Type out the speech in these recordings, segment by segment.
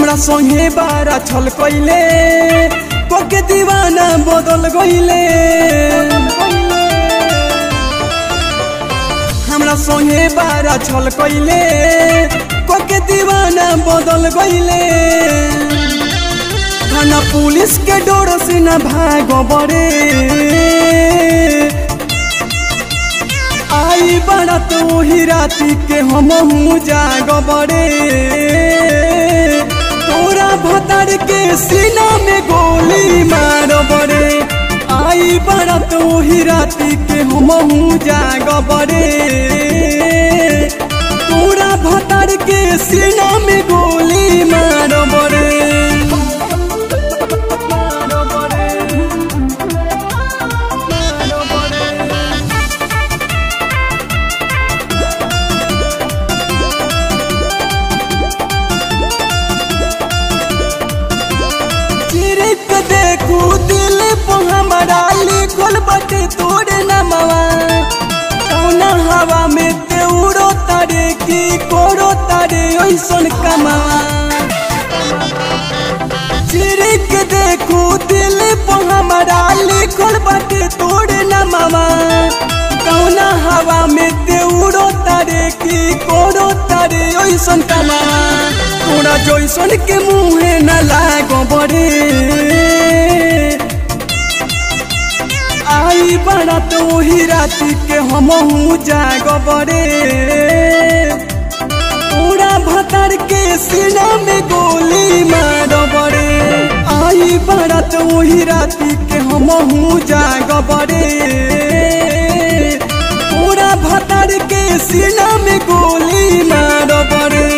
हमरा संगे बारा छल कइले कोके दीवाना बदल गइले। हमरा संगे बारा छल कइले कोके दीवाना बदल गइले। थाना पुलिस के डर से न भागो बड़े आई बड़ा तो ही राती के हम जाग बड़े। तोरा भतर के सीना में गोली मार बड़े आई बड़ा तो ही राती के हम जाग बड़े। तोरा भतर के सीना में गोली मार बड़े। देखू दिल पर हमारा लिखल बटे तोरे नमवा कौना हवा में ते उड़ो तारे की कोरो तारे ऐसन कमावा। चिरिक देखू दिल पर हमारा लिखल बटे तोरे नमवा कौना हवा में ते उड़ो तारे की कोरो तारे ऐसन कमावा। तोरा जैसन के मुँहे न लागो बड़े आई बड़ा तो ही राती के हम जाग बड़े। तोरा भतर के सीना में गोली मार बड़े आई बड़ा तो ही राती के हम जाग बड़े। तोरा भतर के सीना में गोली मार बड़े।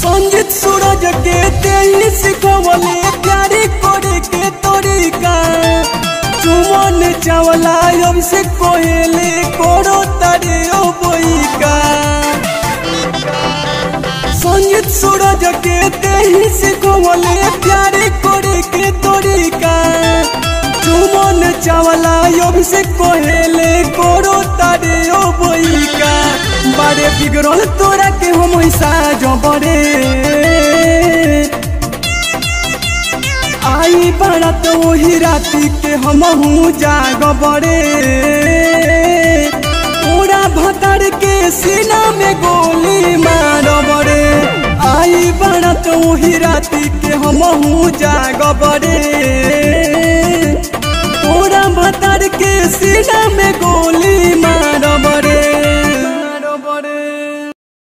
संजीत सूरज के तेली सिखवले प्यारी करे के तरीका चुमन चावला अब से कोहेले कोरो तारे ओ बोइका। संजीत सूरज के तेली सिखवले प्यारी करे के तरीका चुमन चावला अब से कोहेले कोरो तारे ओ बोइका। बारे बिगड़ल तोरा के हम साजो बड़े आई बड़ा तो ही राती के हम जाग बड़े। तोरा भतर के सीना में गोली मार बड़े आई बड़ा तो ही राती के हम जाग बड़े। तोरा भतर के सीना में